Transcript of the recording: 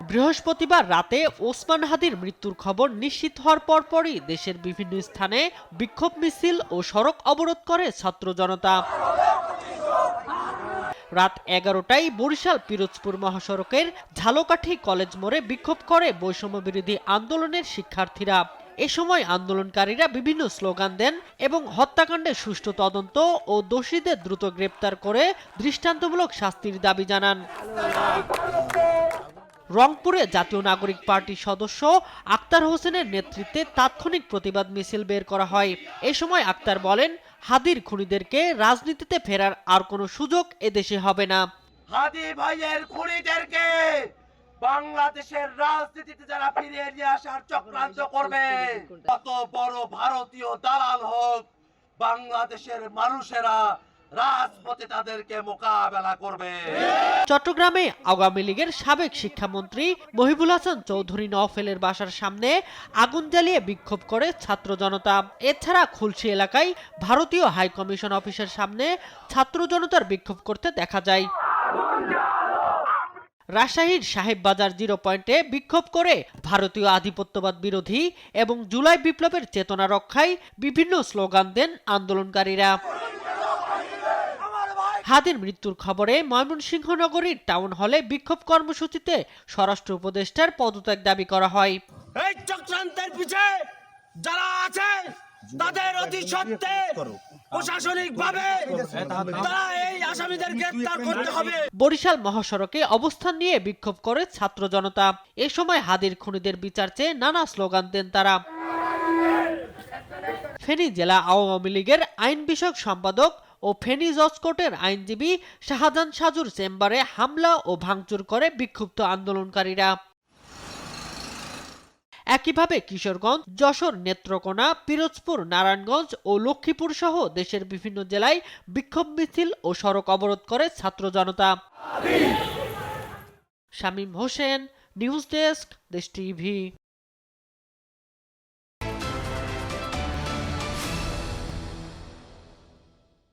বৃহস্পতিবার রাতে ওসমান হাদির মৃত্যুর খবর নিশ্চিত হওয়ার পরপরই দেশের বিভিন্ন স্থানে বিক্ষোভ মিছিল ও সড়ক অবরোধ করে ছাত্র জনতা। রাত 11টায় বরিশাল পিরোজপুর মহাসড়কের ঝালকাঠি কলেজ মোড়ে বিক্ষোভ করে বৈষম্য বিরোধী আন্দোলনের শিক্ষার্থীরা। এ সময় আন্দোলনকারীরা বিভিন্ন স্লোগান দেন এবং হত্যাকাণ্ডের সুষ্ঠু তদন্ত ও দোষীদের দ্রুত গ্রেপ্তার করে দৃষ্টান্তমূলক শাস্তির দাবি জানান। রংপুরে জাতীয় নাগরিক পার্টির সদস্য আক্তার হোসেনের নেতৃত্বে তাৎক্ষণিক প্রতিবাদ মিছিল বের করা হয়। এ সময় আক্তার বলেন, হাদির খুনিদেরকে রাজনীতিতে ফেরার আর কোনো সুযোগ এদেশে হবে না। হাদি ভাইয়ের খুনিদেরকে বাংলাদেশের রাজনীতিতে যারা ফিরিয়ে নিয়ে আসার চক্রান্ত করবে, কত বড় ভারতীয় দালাল হোক, বাংলাদেশের মানুষেরা রাজপথে তাদেরকে মোকাবেলা করবে। চট্টগ্রামে আওয়ামী লীগের সাবেক শিক্ষামন্ত্রী মহিবুল হাসান চৌধুরী নওফেলের বাসার সামনে আগুন জ্বালিয়ে বিক্ষোভ করে ছাত্র জনতা। এছাড়া খুলশী এলাকায় ভারতীয় হাইকমিশন অফিসের সামনে ছাত্র জনতার বিক্ষোভ করতে দেখা যায়। রাজশাহীর সাহেববাজার 0 পয়েন্টে বিক্ষোভ করে ভারতীয় আধিপত্যবাদ বিরোধী এবং জুলাই বিপ্লবের চেতনা রক্ষায় বিভিন্ন স্লোগান দেন আন্দোলনকারীরা। হাদির মৃত্যুর খবরে ময়মনসিংহ নগরীর টাউন হলে বিক্ষোভ কর্মসূচিতে স্বরাষ্ট্র উপদেষ্টার পদত্যাগ দাবি করা হয়। এই চক্রান্তের পিছনে যারা আছে তাদের অতি সত্ত্বে প্রশাসনিকভাবে তারা এই আসামিদের গ্রেফতার করতে হবে। বরিশাল মহাসড়কে অবস্থান নিয়ে বিক্ষোভ করে ছাত্র জনতা। এ সময় হাদির খুনিদের বিচার চেয়ে নানা স্লোগান দেন তারা। ফেনী জেলা আওয়ামী লীগের আইন বিষয়ক সম্পাদক ও ফেনী জজ কোর্টের আইনজীবী শাহজাহান সাজুর চেম্বারে হামলা ও ভাঙচুর করে বিক্ষুব্ধ আন্দোলনকারীরা। একইভাবে কিশোরগঞ্জ, যশোর, নেত্রকোনা, পিরোজপুর, নারায়ণগঞ্জ ও লক্ষ্মীপুর সহ দেশের বিভিন্ন জেলায় বিক্ষোভ মিছিল ও সড়ক অবরোধ করে ছাত্র জনতা। শামীম হোসেন, নিউজ ডেস্ক, দেশ টিভি।